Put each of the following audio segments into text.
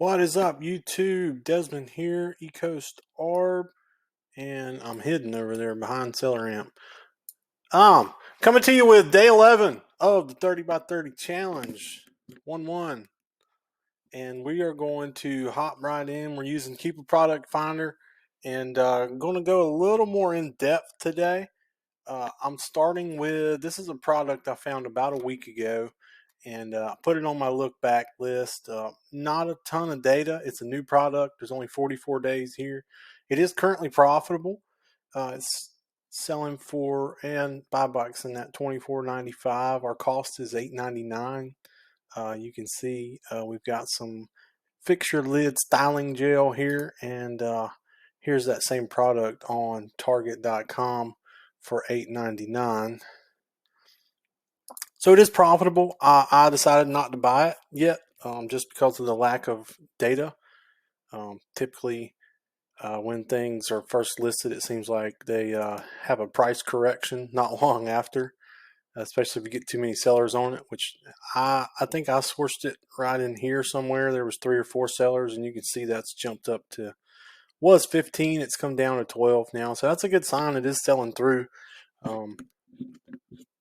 What is up, YouTube? Desmond here, ECoastArb, and I'm hidden over there behind Seller Amp. Coming to you with day 11 of the 30 by 30 challenge, 1-1. And we are going to hop right in. We're using Keepa Product Finder, and going to go a little more in depth today. I'm starting with, this is a product I found about a week ago, and put it on my look back list. Not a ton of data. It's a new product. There's only 44 days here. It is currently profitable. It's selling for, and buy box in that $24.95. Our cost is $8.99. You can see we've got some fixture lid styling gel here, and here's that same product on Target.com for $8.99. So it is profitable. I decided not to buy it yet, just because of the lack of data. Typically, when things are first listed, it seems like they have a price correction not long after, especially if you get too many sellers on it, which I think I sourced it right in here somewhere. There was 3 or 4 sellers, and you can see that's jumped up to, was 15. It's come down to 12 now. So that's a good sign. It is selling through.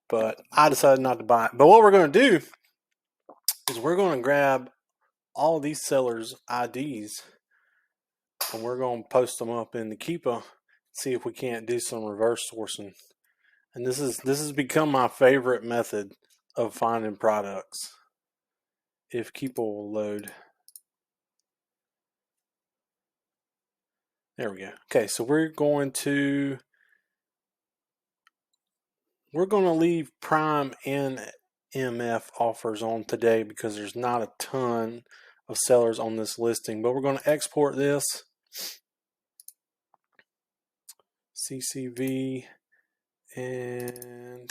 But I decided not to buy it. But what we're going to do is we're going to grab all of these sellers' IDs, and we're going to post them up in the Keepa, see if we can't do some reverse sourcing. And this has become my favorite method of finding products. If Keepa will load. There we go. Okay, so we're going to leave Prime and MF offers on today because there's not a ton of sellers on this listing, but we're going to export this CCV, and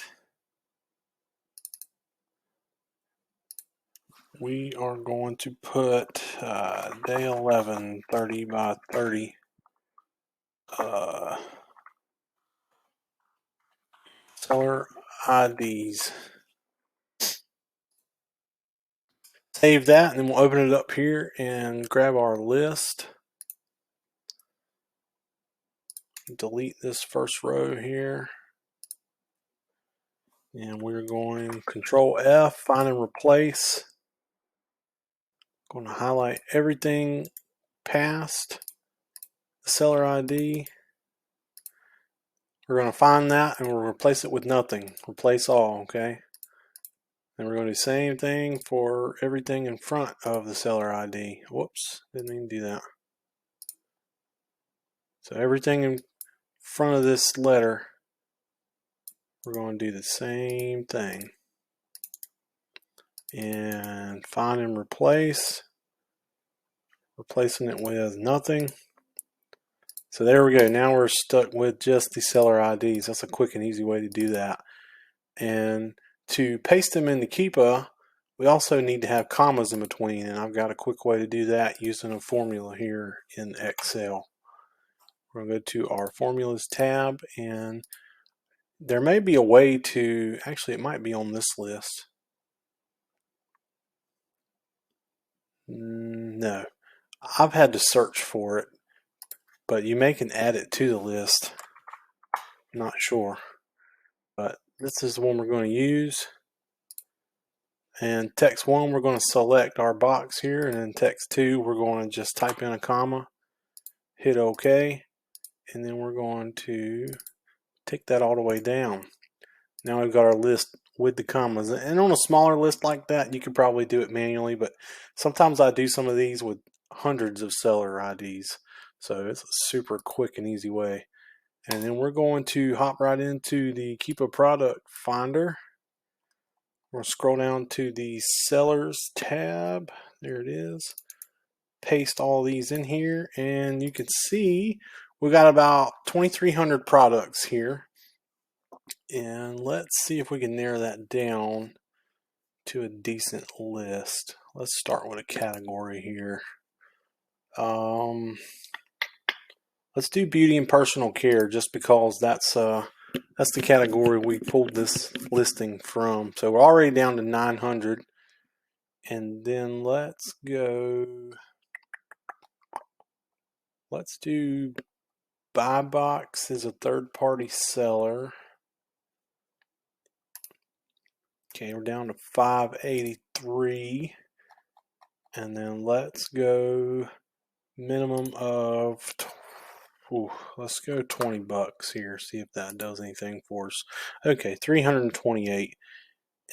we are going to put day 11 30 by 30 seller IDs. Save that, and then we'll open it up here and grab our list. Delete this first row here, and we're going Control F, find and replace. Going to highlight everything past the seller ID. We're going to find that and we'll replace it with nothing. Replace all, okay? And we're going to do the same thing for everything in front of the seller ID. Whoops, didn't even do that. So everything in front of this letter, we're going to do the same thing. And find and replace. Replacing it with nothing. So there we go. Now we're stuck with just the seller IDs. That's a quick and easy way to do that. And to paste them in the Keepa, we also need to have commas in between, and I've got a quick way to do that using a formula here in Excel. We're going to go to our formulas tab, and there may be a way to, actually it might be on this list. No, I've had to search for it, but you may can add it to the list. I'm not sure, but this is the one we're going to use. And text 1, we're going to select our box here, and then text 2, we're going to just type in a comma, hit OK, and then we're going to take that all the way down. Now we've got our list with the commas. And on a smaller list like that, you could probably do it manually, but sometimes I do some of these with hundreds of seller IDs. So it's a super quick and easy way. And then we're going to hop right into the Keepa Product Finder. We're going to scroll down to the Sellers tab. There it is. Paste all these in here, and you can see we got about 2,300 products here. And let's see if we can narrow that down to a decent list. Let's start with a category here. Let's do beauty and personal care, just because that's the category we pulled this listing from. So we're already down to 900. And then let's go Let's do Buy Box is a third-party seller. Okay, we're down to 583. And then let's go minimum of, let's go 20 bucks here, see if that does anything for us. Okay, 328.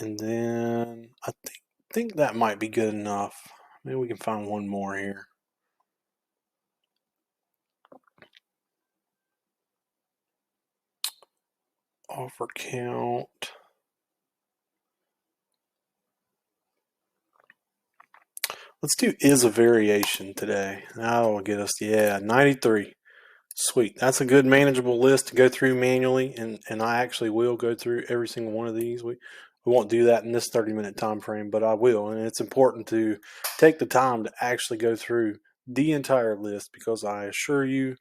And then I think that might be good enough. Maybe we can find one more here. Offer count. Let's do is a variation today. That'll get us, 93. Sweet. That's a good manageable list to go through manually, and I actually will go through every single one of these. We won't do that in this 30-minute time frame, but I will, and it's important to take the time to actually go through the entire list, because I assure you,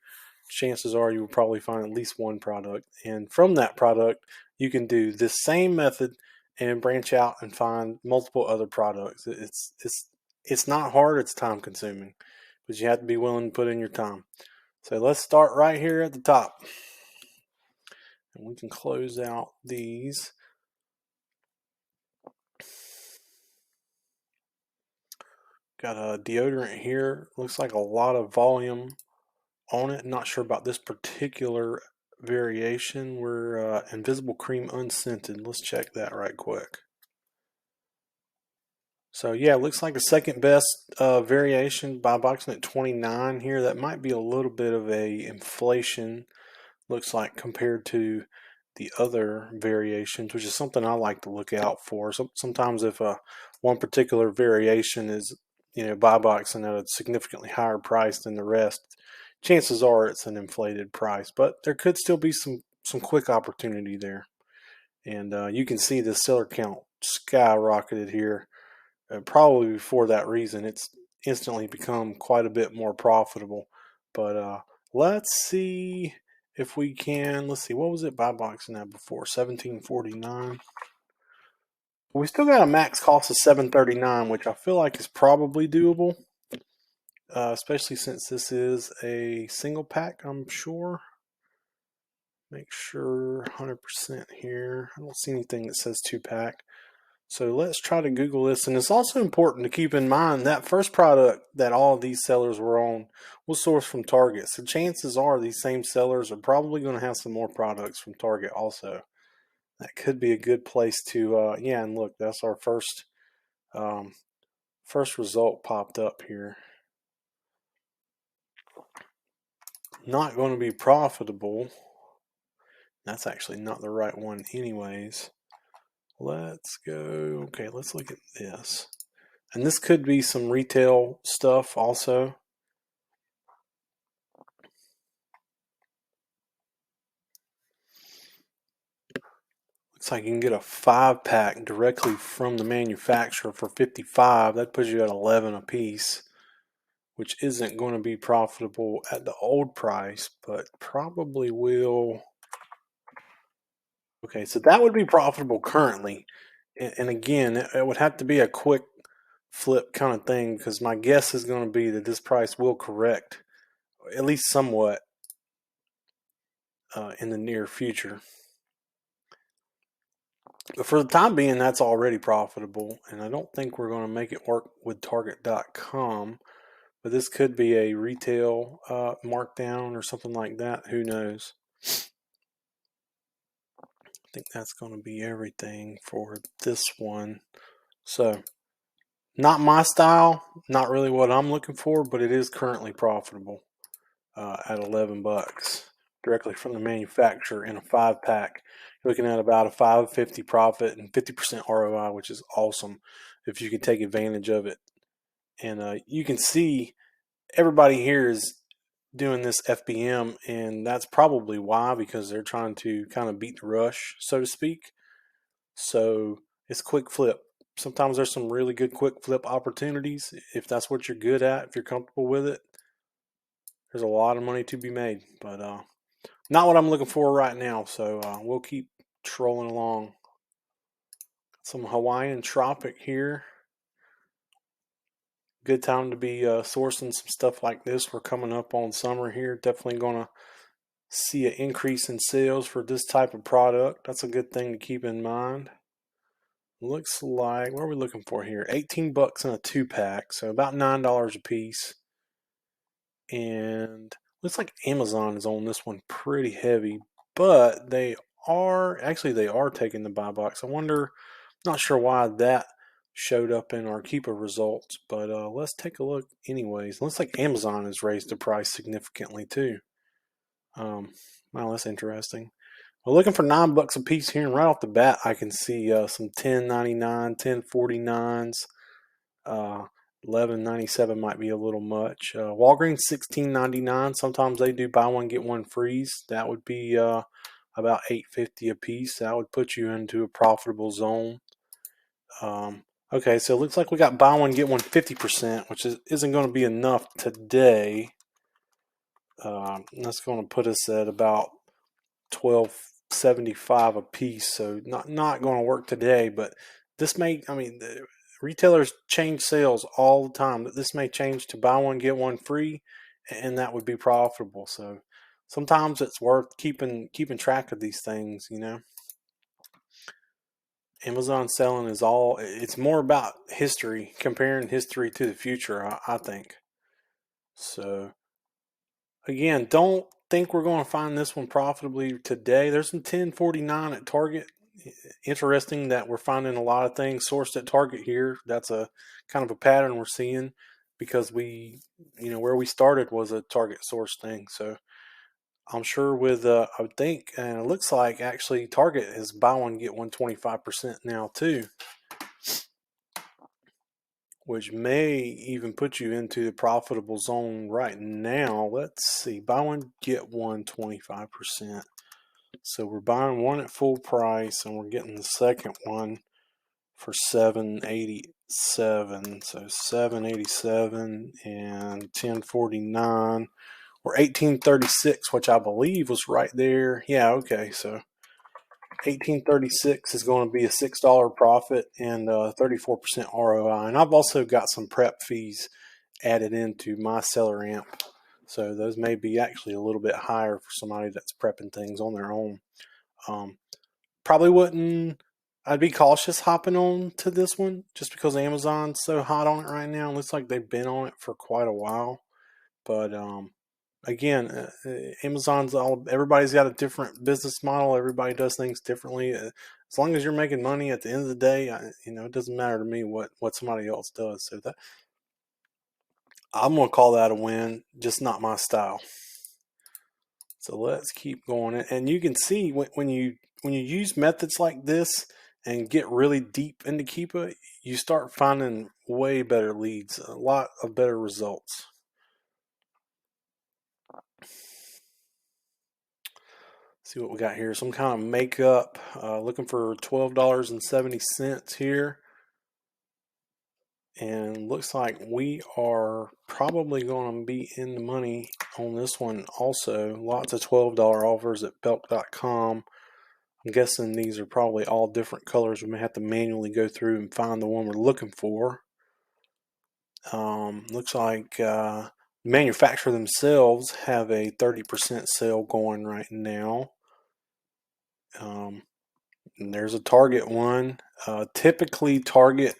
chances are you will probably find at least one product, and from that product you can do this same method and branch out and find multiple other products. It's not hard, it's time consuming, but you have to be willing to put in your time. So let's start right here at the top. And we can close out these. Got a deodorant here. Looks like a lot of volume on it. Not sure about this particular variation. We're Invisible Cream Unscented. Let's check that right quick. So yeah, looks like the second best variation by boxing at 29 here. That might be a little bit of a inflation, looks like, compared to the other variations, which is something I like to look out for. So sometimes if one particular variation is, buy boxing at a significantly higher price than the rest, chances are it's an inflated price. But there could still be some quick opportunity there. And you can see the seller count skyrocketed here. Probably for that reason, it's instantly become quite a bit more profitable. But let's see if we can. Let's see, what was it buy boxing at before? 1749. We still got a max cost of 739, which I feel like is probably doable, especially since this is a single pack. I'm sure. Make sure 100% here. I don't see anything that says 2-pack. So let's try to Google this. And it's also important to keep in mind that first product that all of these sellers were on was sourced from Target. So chances are these same sellers are probably going to have some more products from Target also. That could be a good place to, and look, that's our first result popped up here. Not going to be profitable. That's actually not the right one anyways. Let's go. Okay, let's look at this. And this could be some retail stuff also. Looks like you can get a 5-pack directly from the manufacturer for $55. That puts you at 11 a piece, which isn't going to be profitable at the old price, but probably will. Okay, so that would be profitable currently. And again, it would have to be a quick flip kind of thing, because my guess is going to be that this price will correct, at least somewhat, in the near future. But for the time being, that's already profitable, and I don't think we're going to make it work with Target.com. But this could be a retail markdown or something like that. Who knows? I think that's going to be everything for this one. So, not my style, not really what I'm looking for, but it is currently profitable at 11 bucks directly from the manufacturer in a 5-pack. You're looking at about a $5.50 profit and 50% ROI, which is awesome if you can take advantage of it. And you can see everybody here is doing this FBM, and that's probably why, because they're trying to kind of beat the rush, so to speak. So it's quick flip. Sometimes there's some really good quick flip opportunities. If that's what you're good at, if you're comfortable with it, there's a lot of money to be made. But not what I'm looking for right now. So we'll keep trolling along. Some Hawaiian Tropic here. good time to be sourcing some stuff like this. We're coming up on summer here. Definitely going to see an increase in sales for this type of product. That's a good thing to keep in mind. Looks like, what are we looking for here? 18 bucks in a 2-pack, so about $9 a piece. And looks like Amazon is on this one pretty heavy, but they are taking the buy box. I wonder, not sure why that showed up in our Keepa results, but let's take a look anyways. Looks like Amazon has raised the price significantly too. Wow, that's interesting. Well, looking for $9 a piece here, and right off the bat, I can see some 10.99, 10.49s. 11.97 might be a little much. Walgreens 16.99. Sometimes they do buy one get one freeze. That would be about $8.50 a piece. That would put you into a profitable zone. Okay, so it looks like we got buy one get one 50%, which isn't going to be enough today. That's going to put us at about $12.75 a piece. So not going to work today, but this may. I mean, the retailers change sales all the time. This may change to buy one get one free, and that would be profitable. So sometimes it's worth keeping track of these things. Amazon selling it's more about history, comparing history to the future, I think. So again, don't think we're going to find this one profitably today. There's some 10.49 at Target. Interesting that we're finding a lot of things sourced at Target here. That's a kind of a pattern we're seeing because where we started was a Target source thing. So I'm sure I would think, and it looks like actually Target is buy one get one 25% now too, which may even put you into the profitable zone right now. Let's see, buy one get one 25%. So we're buying one at full price and we're getting the second one for $7.87. So $7.87 and $10.49 or $18.36, which I believe was right there. Yeah, okay. So $18.36 is going to be a $6 profit and 34% ROI. And I've also got some prep fees added into my seller amp. So those may be actually a little bit higher for somebody that's prepping things on their own. Probably wouldn't. I'd be cautious hopping on to this one just because Amazon's so hot on it right now. It looks like they've been on it for quite a while. But again, everybody's got a different business model. Everybody does things differently. As long as you're making money at the end of the day, it doesn't matter to me what somebody else does. So that I'm gonna call that a win, just not my style. So let's keep going. And you can see when you use methods like this and get really deep into Keepa, you start finding way better leads, a lot of better results. See what we got here. Some kind of makeup. Looking for $12.70 here. And looks like we are probably going to be in the money on this one also. Lots of $12 offers at belk.com. I'm guessing these are probably all different colors. We may have to manually go through and find the one we're looking for. Looks like the manufacturer themselves have a 30% sale going right now. And there's a Target one. Typically, Target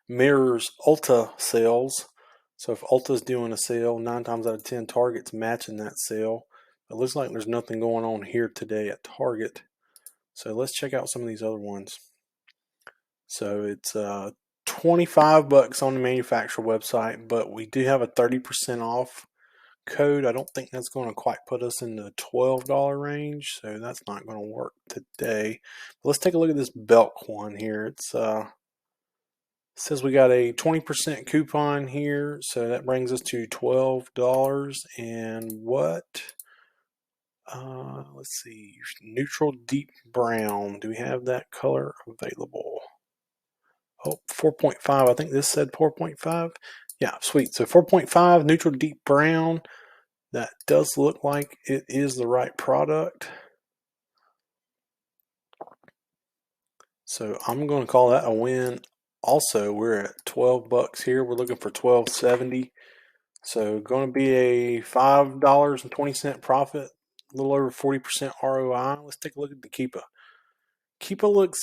mirrors Ulta sales. So if Ulta's doing a sale, 9 times out of 10, Target's matching that sale. It looks like there's nothing going on here today at Target. So let's check out some of these other ones. So it's $25 on the manufacturer website, but we do have a 30% off code. I don't think that's going to quite put us in the $12 range, so that's not going to work today. But let's take a look at this Belk one here. It says we got a 20% coupon here, so that brings us to $12. And what? Let's see, neutral deep brown. Do we have that color available? Oh, 4.5. I think this said 4.5. Yeah, sweet. So 4.5 neutral deep brown. That does look like it is the right product. So I'm going to call that a win Also, we're at 12 bucks here. We're looking for 12.70. So going to be a $5.20 profit, a little over 40% ROI. Let's take a look at the Keepa. Keepa looks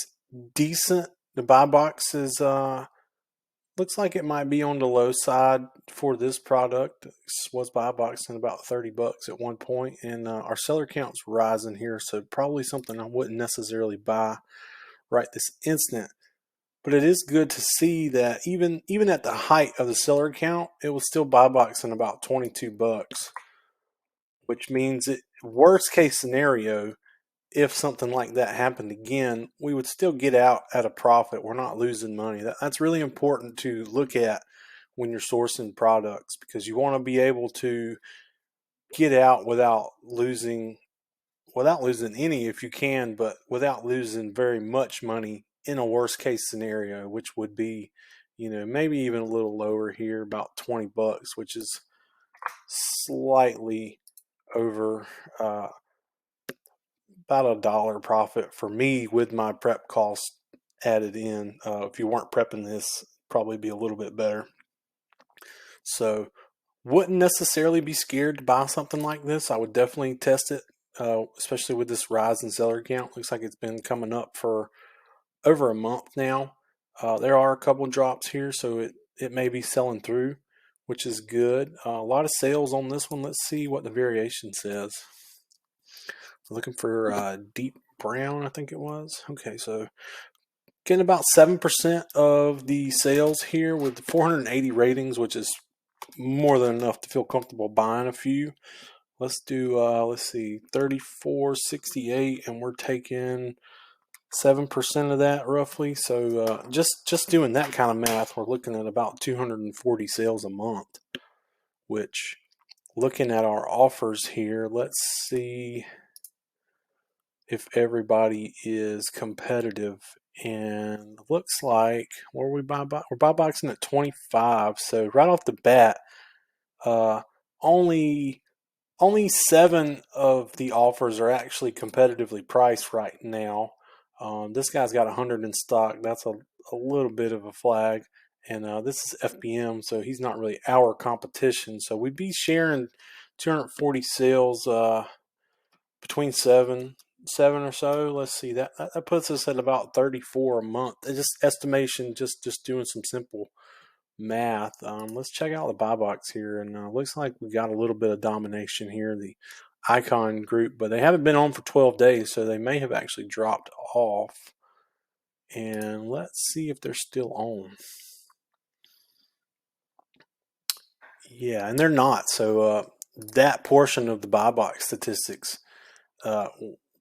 decent. The buy box is looks like it might be on the low side for this product. It was buy boxing about 30 bucks at one point, and our seller count's rising here, so probably something I wouldn't necessarily buy right this instant. But it is good to see that even at the height of the seller count, it was still buy boxing about 22 bucks, which means it worst case scenario, if something like that happened again, we would still get out at a profit. We're not losing money. That's really important to look at when you're sourcing products, because you want to be able to get out without losing any if you can, but without losing very much money in a worst case scenario, which would be, maybe even a little lower here, about 20 bucks, which is slightly over about $1 profit for me with my prep cost added in. If you weren't prepping this, probably be a little bit better. So wouldn't necessarily be scared to buy something like this. I would definitely test it, especially with this rise in seller count. Looks like it's been coming up for over a month now. There are a couple drops here, so it may be selling through, which is good. A lot of sales on this one. Let's see what the variation says. Looking for deep brown, I think it was. Okay, so getting about 7% of the sales here with 480 ratings, which is more than enough to feel comfortable buying a few. Let's do, let's see, 34.68, and we're taking 7% of that roughly. So just doing that kind of math, we're looking at about 240 sales a month, which, looking at our offers here, let's see if everybody is competitive. And looks like, where we buy we're buy boxing at 25. So right off the bat, uh, only 7 of the offers are actually competitively priced right now. This guy's got 100 in stock. That's a little bit of a flag. And this is FBM, so he's not really our competition. So we'd be sharing 240 sales between seven or so. Let's see, that puts us at about 34 a month. It's just estimation, just doing some simple math. Let's check out the buy box here, and looks like we got a little bit of domination here, the icon group, but they haven't been on for 12 days, so they may have actually dropped off. And let's see if they're still on. Yeah, and they're not. So that portion of the buy box statistics uh,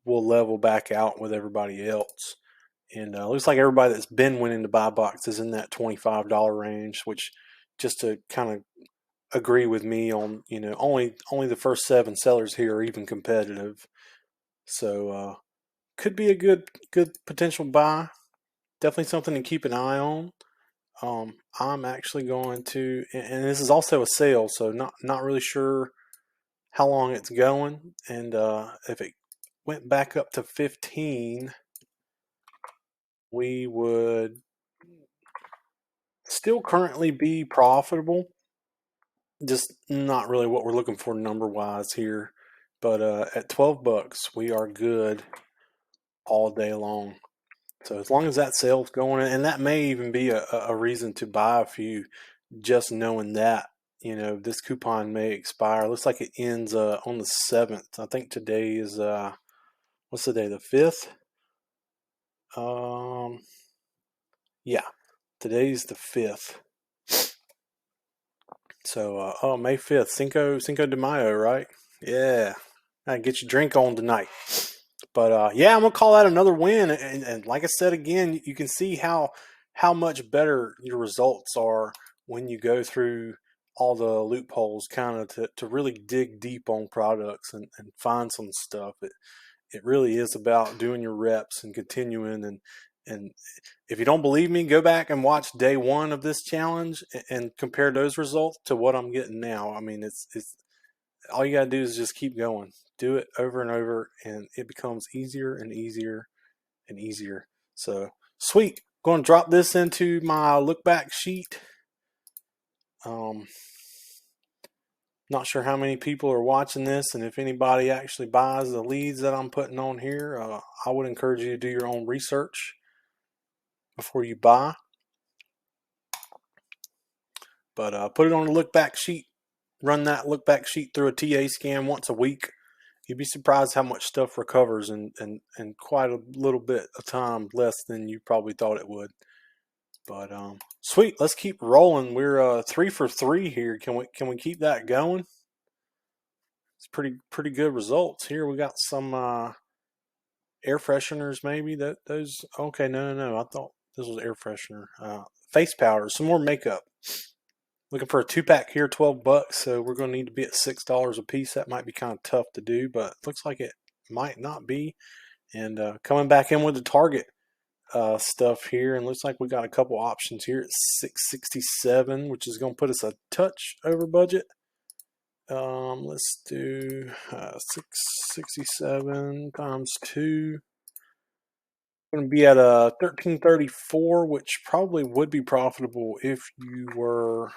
will level back out with everybody else. And looks like everybody that's been winning the buy box is in that $25 range, which, just to kind of agree with me on, only the first 7 sellers here are even competitive. So could be a good potential buy. Definitely something to keep an eye on. I'm actually going to, and this is also a sale, so not really sure how long it's going, and if it went back up to 15, we would still currently be profitable. Just not really what we're looking for number wise here, but at 12 bucks, we are good all day long. So as long as that sale's going, and that may even be a reason to buy a few, just knowing that, this coupon may expire. Looks like it ends on the 7th. I think today is, what's the day, the 5th? Yeah, today's the 5th. So, May 5th, Cinco de Mayo, right? Yeah, I get your drink on tonight. But yeah, I'm gonna call that another win. And like I said again, you can see how much better your results are when you go through all the loopholes, kind of to really dig deep on products and find some stuff. It really is about doing your reps and continuing. And if you don't believe me, go back and watch day 1 of this challenge and compare those results to what I'm getting now. I mean, it's all you got to do is just keep going. Do it over and over, and it becomes easier and easier and easier. So, sweet. Going to drop this into my look back sheet. Not sure how many people are watching this, and if anybody actually buys the leads that I'm putting on here, I would encourage you to do your own research before you buy. But put it on a look back sheet. Run that look back sheet through a TA scan once a week. You'd be surprised how much stuff recovers in quite a little bit of time, less than you probably thought it would. But sweet, let's keep rolling. We're 3 for 3 here. Can we keep that going? It's pretty good results here. We got some air fresheners, maybe those. Okay, no. I thought this was air freshener. Face powder, some more makeup. Looking for a 2-pack here, $12. So we're going to need to be at $6 a piece. That might be kind of tough to do, but looks like it might not be. And coming back in with the Target stuff here, and looks like we got a couple options here at $6.67, which is going to put us a touch over budget. Let's do 667 times 2. Going to be at a 1334, which probably would be profitable if you were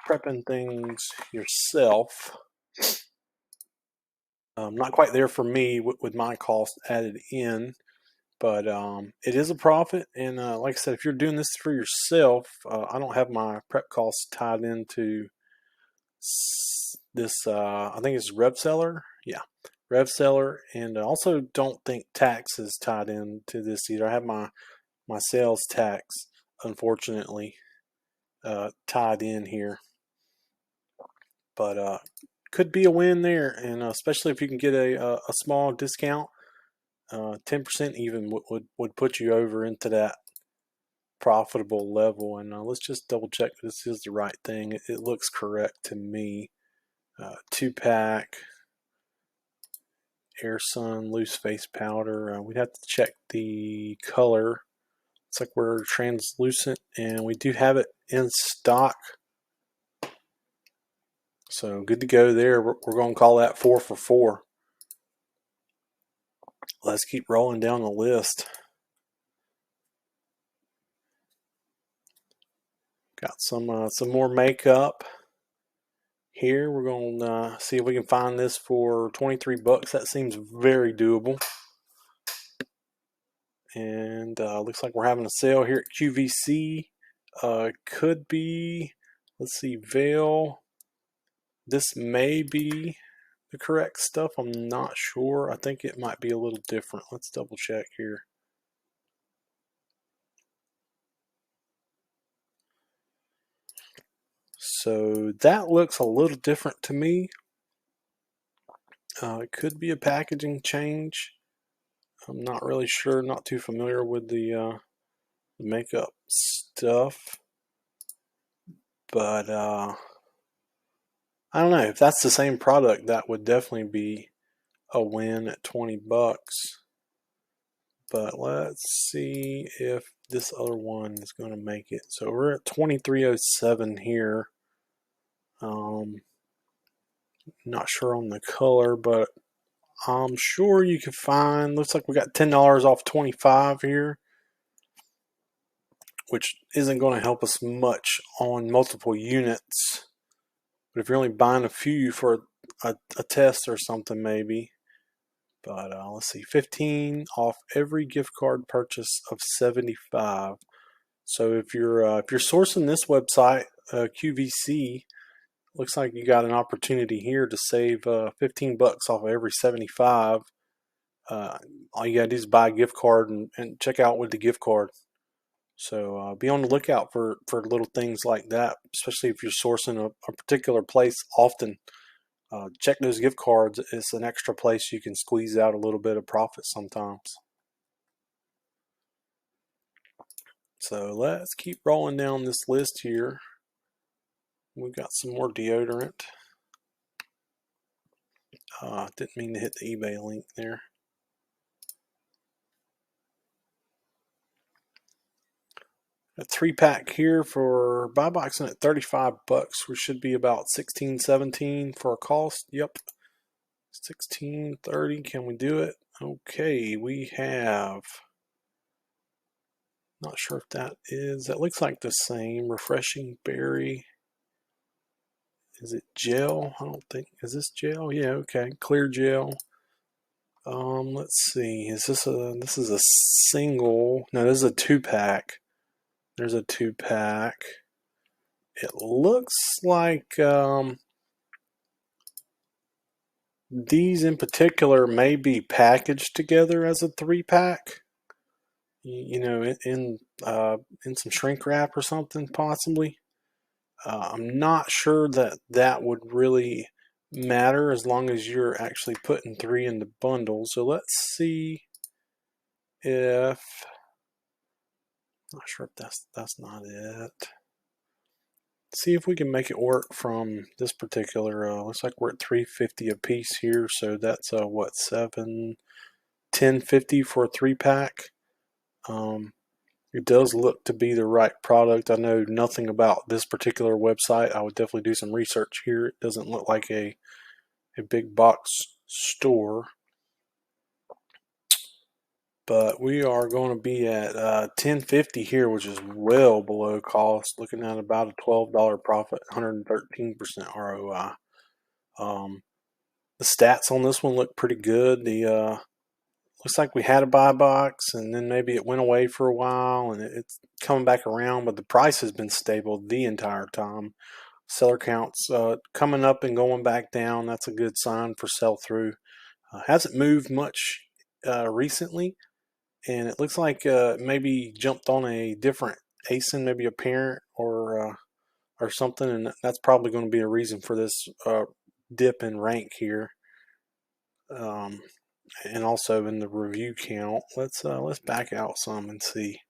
prepping things yourself. Not quite there for me with my cost added in, but it is a profit. And like I said, if you're doing this for yourself, I don't have my prep costs tied into this. I think it's RevSeller. Yeah, RevSeller, and I also don't think tax is tied into this either. I have my sales tax, unfortunately, tied in here, but could be a win there, and especially if you can get a small discount. 10% even would put you over into that profitable level. And let's just double check this is the right thing. It looks correct to me. 2-pack Air Sun loose face powder. We'd have to check the color. It's like we're translucent, and we do have it in stock. So good to go there. We're going to call that 4 for 4. Let's keep rolling down the list. Got some more makeup here. We're going to see if we can find this for $23. That seems very doable. And looks like we're having a sale here at QVC. Could be, let's see, Veil. This may be the correct stuff. I'm not sure. I think it might be a little different. Let's double check here. So that looks a little different to me. It could be a packaging change. I'm not really sure. Not too familiar with the makeup stuff. But I don't know. If that's the same product, that would definitely be a win at $20. But let's see if this other one is going to make it. So we're at 2307 here. Not sure on the color, but I'm sure you can find. Looks like we got $10 off 25 here, which isn't going to help us much on multiple units. But if you're only buying a few for a test or something, maybe. But let's see, 15 off every gift card purchase of 75. So if you're sourcing this website, QVC, looks like you got an opportunity here to save $15 off of every 75. All you gotta do is buy a gift card and check out with the gift card. So be on the lookout for little things like that, especially if you're sourcing a particular place often. Check those gift cards. It's an extra place you can squeeze out a little bit of profit sometimes. So let's keep rolling down this list here. We've got some more deodorant. Didn't mean to hit the eBay link there. A 3-pack here for buy boxing at $35. We should be about $16, $17 for a cost. Yep. $16.30. Can we do it? Okay, we have Not sure if that looks like the same. Refreshing berry. Is it gel? I don't think, is this gel? Yeah, okay. Clear gel. Let's see. This is a single. No, this is a 2-pack. There's a 2-pack. It looks like these in particular may be packaged together as a 3-pack. You know, in some shrink wrap or something, possibly. I'm not sure that would really matter as long as you're actually putting 3 in the bundle. So let's see if, not sure if that's not it. See if we can make it work from this particular. Looks like we're at $3.50 a piece here, so that's what, $10.50 for a 3-pack. It does look to be the right product. I know nothing about this particular website. I would definitely do some research here. It doesn't look like a big box store. But we are going to be at $10.50 here, which is well below cost. Looking at about a $12 profit, 113% ROI. The stats on this one look pretty good. The looks like we had a buy box, and then maybe it went away for a while, and it's coming back around. But the price has been stable the entire time. Seller counts coming up and going back down. That's a good sign for sell through. Hasn't moved much recently. And it looks like maybe jumped on a different ASIN, maybe a parent or something, and that's probably going to be a reason for this dip in rank here, and also in the review count. Let's back out some and see.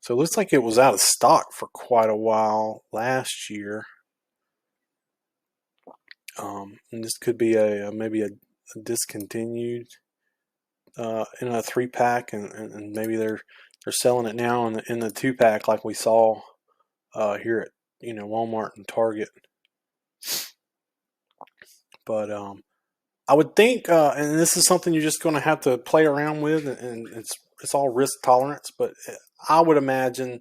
So it looks like it was out of stock for quite a while last year, and this could be maybe a discontinued. In a 3-pack, and maybe they're selling it now in the 2-pack, like we saw here at Walmart and Target. But I would think, and this is something you're just going to have to play around with, and it's all risk tolerance. But I would imagine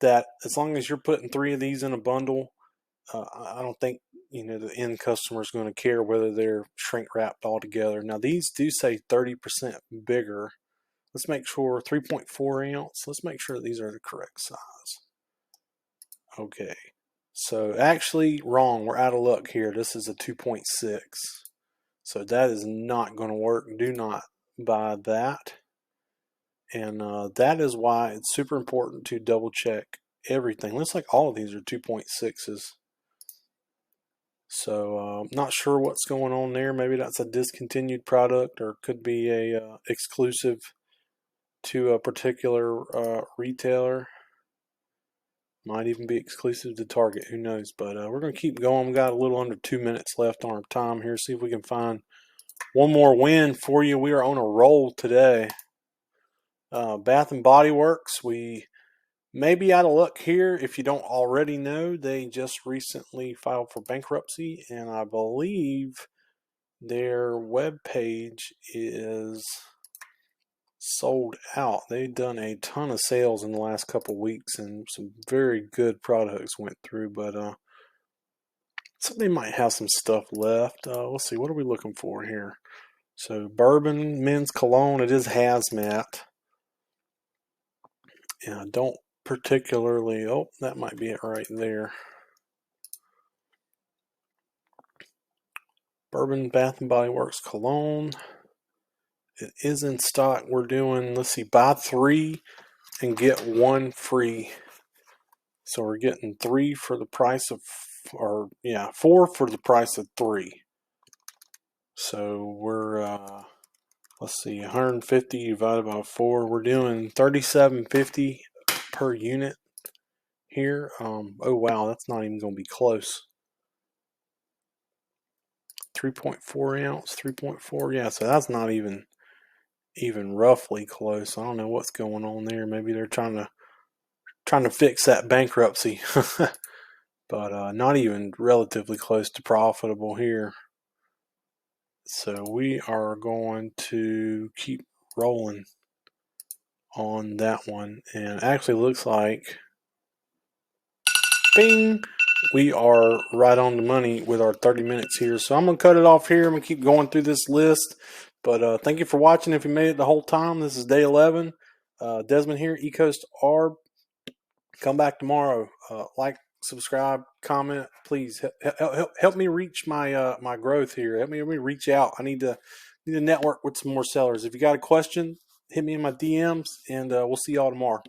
that as long as you're putting 3 of these in a bundle, I don't think the end customer is going to care whether they're shrink wrapped all together. Now these do say 30% bigger. Let's make sure 3.4 ounce. Let's make sure these are the correct size. Okay. So actually wrong. We're out of luck here. This is a 2.6. So that is not going to work. Do not buy that. And that is why it's super important to double check everything. Looks like all of these are 2.6s. So not sure what's going on there. Maybe that's a discontinued product, or could be a exclusive to a particular retailer. Might even be exclusive to Target. Who knows? But we're going to keep going. We've got a little under 2 minutes left on our time here. See if we can find one more win for you. We are on a roll today. Bath and Body Works. We may be out of luck here. If you don't already know, they just recently filed for bankruptcy, and I believe their webpage is sold out. They've done a ton of sales in the last couple weeks, and some very good products went through, but so they might have some stuff left. Let's see, what are we looking for here? So bourbon, men's cologne, it is hazmat. And I don't particularly, oh, that might be it right there. Bourbon Bath and Body Works cologne. It is in stock. We're doing, let's see, buy 3 and get 1 free. So we're getting 3 for the price of, 4 for the price of 3. So we're, let's see, 150 divided by 4. We're doing $37.50 per unit here. Oh wow, that's not even going to be close. 3.4 ounce, 3.4. Yeah, so that's not even roughly close. I don't know what's going on there. Maybe they're trying to fix that bankruptcy. But not even relatively close to profitable here. So we are going to keep rolling. on that one. And it actually looks like, bing, we are right on the money with our 30 minutes here. So I'm going to cut it off here. I'm going to keep going through this list. But thank you for watching. If you made it the whole time, this is day 11. Desmond here, ECoastArb. Come back tomorrow. Like, subscribe, comment. Please help me reach my my growth here. Help me reach out. I need to network with some more sellers. If you got a question, hit me in my DMs, and we'll see y'all tomorrow.